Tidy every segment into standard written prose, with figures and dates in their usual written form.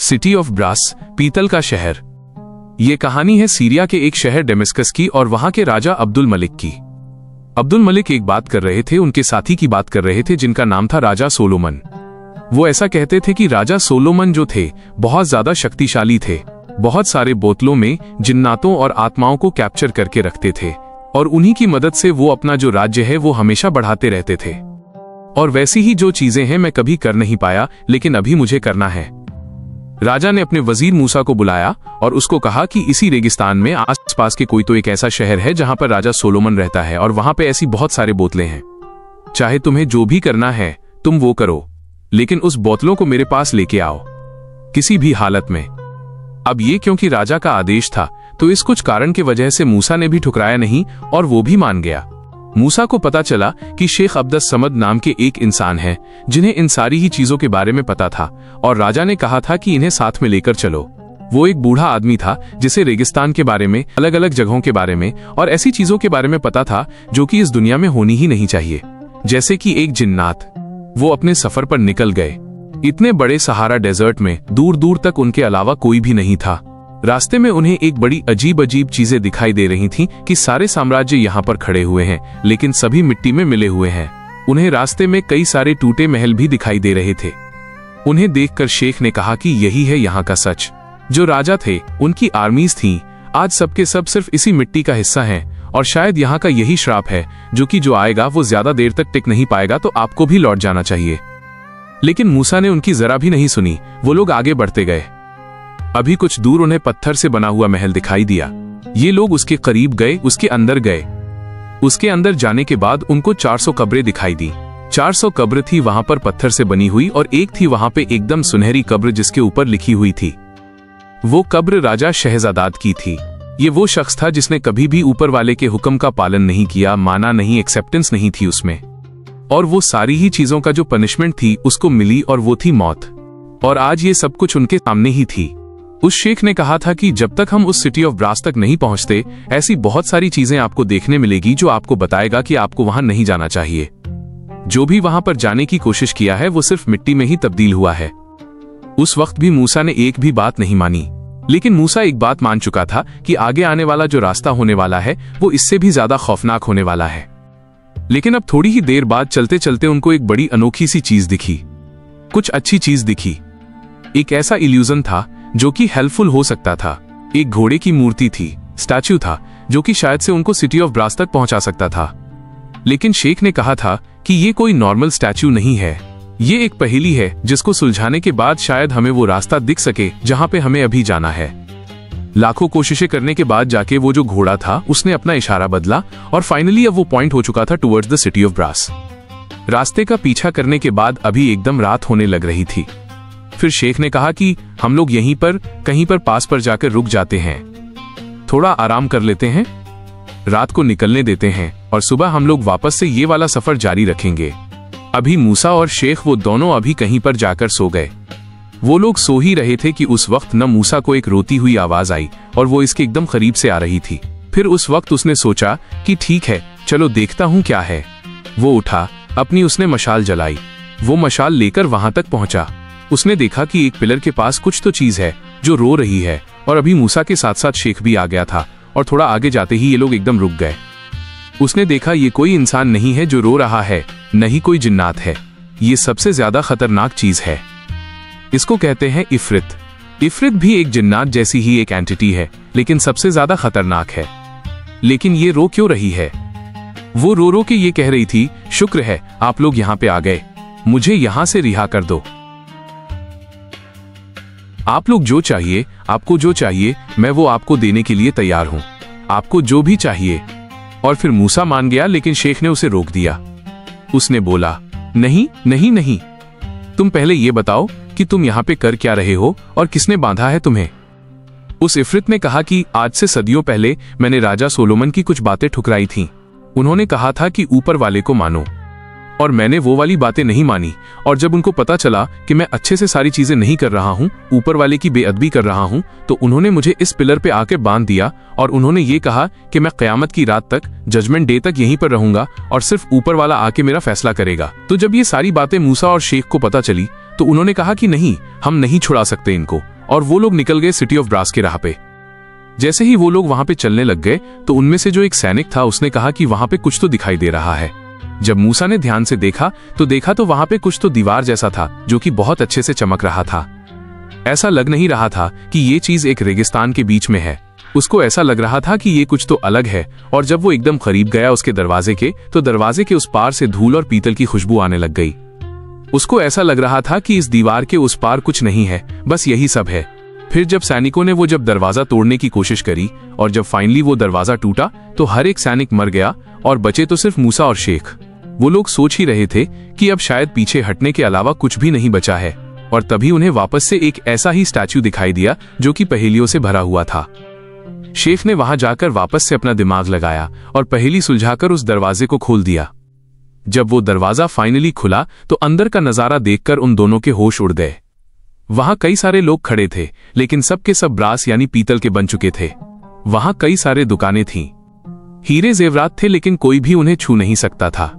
City of brass, पीतल का शहर। ये कहानी है सीरिया के एक शहर डेमस्कस की और वहां के राजा अब्दुल मलिक की। अब्दुल मलिक एक बात कर रहे थे, उनके साथी की बात कर रहे थे जिनका नाम था राजा सोलोमन। वो ऐसा कहते थे कि राजा सोलोमन जो थे बहुत ज्यादा शक्तिशाली थे, बहुत सारे बोतलों में जिन्नातों और आत्माओं को कैप्चर करके रखते थे और उन्हीं की मदद से वो अपना जो राज्य है वो हमेशा बढ़ाते रहते थे। और वैसी ही जो चीजें हैं मैं कभी कर नहीं पाया, लेकिन अभी मुझे करना है। राजा ने अपने वजीर मूसा को बुलाया और उसको कहा कि इसी रेगिस्तान में आसपास के कोई तो एक ऐसा शहर है जहां पर राजा सोलोमन रहता है और वहां पे ऐसी बहुत सारे बोतलें हैं। चाहे तुम्हें जो भी करना है तुम वो करो, लेकिन उस बोतलों को मेरे पास लेके आओ किसी भी हालत में। अब ये क्योंकि राजा का आदेश था तो इस कुछ कारण की वजह से मूसा ने भी ठुकराया नहीं और वो भी मान गया। मूसा को पता चला कि शेख अब्दुस समद नाम के एक इंसान है जिन्हें इन सारी ही चीजों के बारे में पता था और राजा ने कहा था कि इन्हें साथ में लेकर चलो। वो एक बूढ़ा आदमी था जिसे रेगिस्तान के बारे में, अलग अलग जगहों के बारे में और ऐसी चीजों के बारे में पता था जो कि इस दुनिया में होनी ही नहीं चाहिए, जैसे कि एक जिन्नात। वो अपने सफर पर निकल गए। इतने बड़े सहारा डेजर्ट में दूर दूर तक उनके अलावा कोई भी नहीं था। रास्ते में उन्हें एक बड़ी अजीब अजीब चीजें दिखाई दे रही थीं कि सारे साम्राज्य यहाँ पर खड़े हुए हैं लेकिन सभी मिट्टी में मिले हुए हैं। उन्हें रास्ते में कई सारे टूटे महल भी दिखाई दे रहे थे। उन्हें देखकर शेख ने कहा कि यही है यहाँ का सच। जो राजा थे उनकी आर्मीज थीं, आज सबके सब सिर्फ इसी मिट्टी का हिस्सा हैं और शायद यहाँ का यही श्राप है जो कि जो आएगा वो ज्यादा देर तक टिक नहीं पाएगा, तो आपको भी लौट जाना चाहिए। लेकिन मूसा ने उनकी जरा भी नहीं सुनी। वो लोग आगे बढ़ते गए। अभी कुछ दूर उन्हें पत्थर से बना हुआ महल दिखाई दिया। ये लोग उसके करीब गए, उसके अंदर गए। उसके अंदर जाने के बाद उनको 400 कब्रें दिखाई दी। 400 कब्र थी वहां पर पत्थर से बनी हुई और एक थी वहां पे एकदम सुनहरी कब्र जिसके ऊपर लिखी हुई थी। वो कब्र राजा शहजादाद की थी। ये वो शख्स था जिसने कभी भी ऊपर वाले के हुक्म का पालन नहीं किया, माना नहीं, एक्सेप्टेंस नहीं थी उसमें। और वो सारी ही चीजों का जो पनिशमेंट थी उसको मिली और वो थी मौत। और आज ये सब कुछ उनके सामने ही थी। उस शेख ने कहा था कि जब तक हम उस सिटी ऑफ ब्रास तक नहीं पहुंचते ऐसी बहुत सारी चीजें आपको देखने मिलेगी जो आपको बताएगा कि आपको वहां नहीं जाना चाहिए। जो भी वहां पर जाने की कोशिश किया है वो सिर्फ मिट्टी में ही तब्दील हुआ है। उस वक्त भी मूसा ने एक भी बात नहीं मानी, लेकिन मूसा एक बात मान चुका था कि आगे आने वाला जो रास्ता होने वाला है वो इससे भी ज्यादा खौफनाक होने वाला है। लेकिन अब थोड़ी ही देर बाद चलते चलते उनको एक बड़ी अनोखी सी चीज दिखी, कुछ अच्छी चीज दिखी। एक ऐसा इल्यूजन था जो कि हेल्पफुल हो सकता था। एक घोड़े की मूर्ति थी, स्टैच्यू था जो कि शायद से उनको सिटी ऑफ ब्रास तक पहुंचा सकता था। लेकिन शेख ने कहा था कि ये कोई नॉर्मल स्टैच्यू नहीं है, ये एक पहेली है जिसको सुलझाने के बाद शायद हमें वो रास्ता दिख सके जहां पे हमें अभी जाना है। लाखों कोशिशें करने के बाद जाके वो जो घोड़ा था उसने अपना इशारा बदला और फाइनली अब वो पॉइंट हो चुका था towards the city of brass. रास्ते का पीछा करने के बाद अभी एकदम रात होने लग रही थी। फिर शेख ने कहा कि हम लोग यहीं पर कहीं पर पास पर जाकर रुक जाते हैं, थोड़ा आराम कर लेते हैं, रात को निकलने देते हैं और सुबह हम लोग वापस से ये वाला सफर जारी रखेंगे। अभी मूसा और शेख वो दोनों अभी कहीं पर जाकर सो गए। वो लोग सो ही रहे थे कि उस वक्त न मूसा को एक रोती हुई आवाज आई और वो इसके एकदम करीब से आ रही थी। फिर उस वक्त उसने सोचा कि ठीक है, चलो देखता हूं क्या है। वो उठा, अपनी उसने मशाल जलाई। वो मशाल लेकर वहां तक पहुंचा। उसने देखा कि एक पिलर के पास कुछ तो चीज है जो रो रही है और अभी मूसा के साथ साथ शेख भी आ गया था और थोड़ा आगे जाते ही ये लोग एकदम रुक गए। उसने देखा ये कोई इंसान नहीं है जो रो रहा है, नहीं कोई जिन्नात है, ये सबसे ज्यादा खतरनाक चीज है। इसको कहते हैं इफ्रित। इफ्रित भी एक जिन्नात जैसी ही एक एंटिटी है लेकिन सबसे ज्यादा खतरनाक है। लेकिन ये रो क्यों रही है? वो रो रो के ये कह रही थी, शुक्र है आप लोग यहाँ पे आ गए, मुझे यहां से रिहा कर दो। आप लोग जो चाहिए, आपको जो चाहिए मैं वो आपको देने के लिए तैयार हूं, आपको जो भी चाहिए। और फिर मूसा मान गया लेकिन शेख ने उसे रोक दिया। उसने बोला, नहीं नहीं नहीं, तुम पहले ये बताओ कि तुम यहाँ पे कर क्या रहे हो और किसने बांधा है तुम्हें। उस इफ्रित ने कहा कि आज से सदियों पहले मैंने राजा सोलोमन की कुछ बातें ठुकराई थीं। उन्होंने कहा था कि ऊपर वाले को मानो और मैंने वो वाली बातें नहीं मानी। और जब उनको पता चला कि मैं अच्छे से सारी चीजें नहीं कर रहा हूँ, ऊपर वाले की बेअदबी कर रहा हूँ, तो उन्होंने मुझे इस पिलर पे आके बांध दिया और उन्होंने ये कहा कि मैं क़यामत की रात तक, जजमेंट डे तक यहीं पर रहूंगा और सिर्फ ऊपर वाला आके मेरा फैसला करेगा। तो जब ये सारी बातें मूसा और शेख को पता चली तो उन्होंने कहा कि नहीं, हम नहीं छुड़ा सकते इनको और वो लोग निकल गए सिटी ऑफ ब्रास के राह पे। जैसे ही वो लोग वहां पे चलने लग गए तो उनमें से जो एक सैनिक था उसने कहा कि वहां पे कुछ तो दिखाई दे रहा है। जब मूसा ने ध्यान से देखा तो वहां पे कुछ तो दीवार जैसा था जो कि बहुत अच्छे से चमक रहा था। ऐसा लग नहीं रहा था कि ये चीज एक रेगिस्तान के बीच में है, उसको ऐसा लग रहा था कि ये कुछ तो अलग है। और जब वो एकदम करीब गया उसके दरवाजे के, तो दरवाजे के उस पार से धूल और पीतल की खुशबू आने लग गई। उसको ऐसा लग रहा था कि इस दीवार के उस पार कुछ नहीं है, बस यही सब है। फिर जब सैनिकों ने जब दरवाजा तोड़ने की कोशिश करी और जब फाइनली वो दरवाजा टूटा तो हर एक सैनिक मर गया और बचे तो सिर्फ मूसा और शेख। वो लोग सोच ही रहे थे कि अब शायद पीछे हटने के अलावा कुछ भी नहीं बचा है। और तभी उन्हें वापस से एक ऐसा ही स्टैच्यू दिखाई दिया जो कि पहेलियों से भरा हुआ था। शेख ने वहां जाकर वापस से अपना दिमाग लगाया और पहेली सुलझाकर उस दरवाजे को खोल दिया। जब वो दरवाजा फाइनली खुला तो अंदर का नजारा देखकर उन दोनों के होश उड़ गए। वहां कई सारे लोग खड़े थे, लेकिन सब के सब ब्रास यानी पीतल के बन चुके थे। वहां कई सारे दुकानें थीं, हीरे जेवरात थे, लेकिन कोई भी उन्हें छू नहीं सकता था।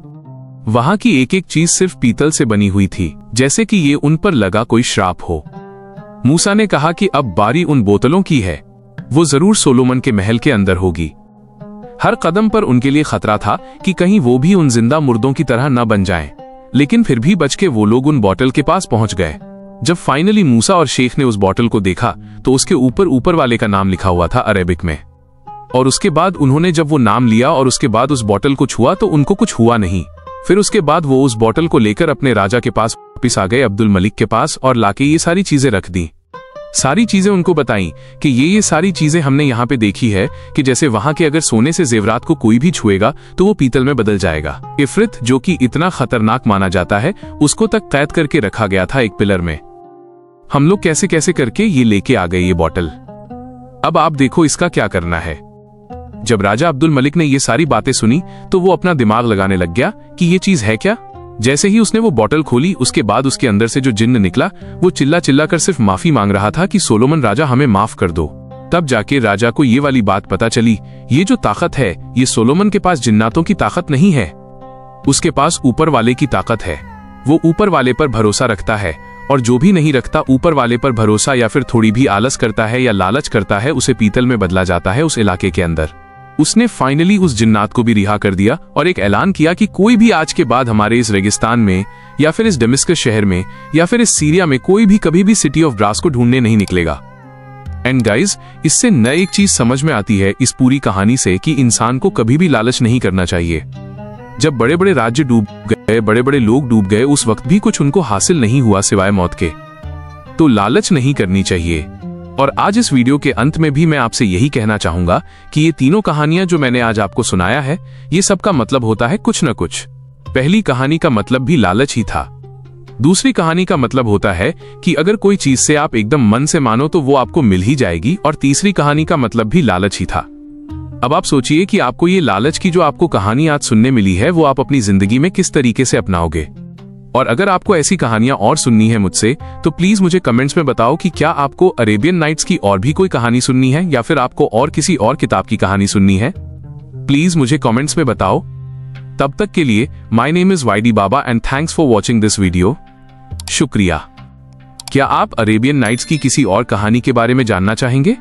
वहां की एक एक चीज सिर्फ पीतल से बनी हुई थी, जैसे कि ये उन पर लगा कोई श्राप हो। मूसा ने कहा कि अब बारी उन बोतलों की है, वो जरूर सोलोमन के महल के अंदर होगी। हर कदम पर उनके लिए खतरा था कि कहीं वो भी उन जिंदा मुर्दों की तरह न बन जाएं, लेकिन फिर भी बच के वो लोग उन बोतल के पास पहुंच गए। जब फाइनली मूसा और शेख ने उस बोतल को देखा तो उसके ऊपर वाले का नाम लिखा हुआ था अरेबिक में। और उसके बाद उन्होंने जब वो नाम लिया और उसके बाद उस बोतल को छुआ तो उनको कुछ हुआ नहीं। फिर उसके बाद वो उस बोतल को लेकर अपने राजा के पास वापिस आ गए, अब्दुल मलिक के पास, और लाके ये सारी चीजें रख दी। सारी चीजें उनको बताई कि ये सारी चीजें हमने यहाँ पे देखी है कि जैसे वहां के अगर सोने से जेवरात को कोई भी छुएगा तो वो पीतल में बदल जाएगा। इफ्रित, जो कि इतना खतरनाक माना जाता है, उसको तक कैद करके रखा गया था एक पिलर में। हम लोग कैसे कैसे करके ये लेके आ गए ये बोतल। अब आप देखो इसका क्या करना है। जब राजा अब्दुल मलिक ने ये सारी बातें सुनी तो वो अपना दिमाग लगाने लग गया कि ये चीज है क्या। जैसे ही उसने वो बोतल खोली उसके बाद उसके अंदर से जो जिन्न निकला वो चिल्ला चिल्ला कर सिर्फ माफी मांग रहा था कि सोलोमन राजा हमें माफ कर दो। तब जाके राजा को ये वाली बात पता चली, ये जो ताकत है ये सोलोमन के पास जिन्नातों की ताकत नहीं है, उसके पास ऊपर वाले की ताकत है। वो ऊपर वाले पर भरोसा रखता है, और जो भी नहीं रखता ऊपर वाले पर भरोसा या फिर थोड़ी भी आलस करता है या लालच करता है, उसे पीतल में बदला जाता है उस इलाके के अंदर। उसने फाइनली उस जिन्नात को भी रिहा कर दिया और एक ऐलान किया कि कोई भी आज के बाद हमारे इस रेगिस्तान में या फिर इस डेमिस्कस शहर में या फिर इस सीरिया में कोई भी कभी भी सिटी ऑफ ब्रास को ढूंढने नहीं निकलेगा। एंड गाइज, इससे नई एक चीज समझ में आती है इस पूरी कहानी से कि इंसान को कभी भी लालच नहीं करना चाहिए। जब बड़े बड़े राज्य डूब गए, बड़े बड़े लोग डूब गए, उस वक्त भी कुछ उनको हासिल नहीं हुआ सिवाय मौत के, तो लालच नहीं करनी चाहिए। और आज इस वीडियो के अंत में भी मैं आपसे यही कहना चाहूंगा कि ये तीनों कहानियां जो मैंने आज आपको सुनाया है, ये सब का मतलब होता है कुछ न कुछ। पहली कहानी का मतलब भी लालच ही था। दूसरी कहानी का मतलब होता है कि अगर कोई चीज से आप एकदम मन से मानो तो वो आपको मिल ही जाएगी, और तीसरी कहानी का मतलब भी लालच ही था। अब आप सोचिए कि आपको ये लालच की जो आपको कहानी आज सुनने मिली है वो आप अपनी जिंदगी में किस तरीके से अपनाओगे। और अगर आपको ऐसी कहानियां और सुननी है मुझसे तो प्लीज मुझे कमेंट्स में बताओ कि क्या आपको अरेबियन नाइट्स की और भी कोई कहानी सुननी है या फिर आपको और किसी और किताब की कहानी सुननी है। प्लीज मुझे कमेंट्स में बताओ। तब तक के लिए my name is YD Baba and thanks for watching this video. शुक्रिया। क्या आप अरेबियन नाइट्स की किसी और कहानी के बारे में जानना चाहेंगे?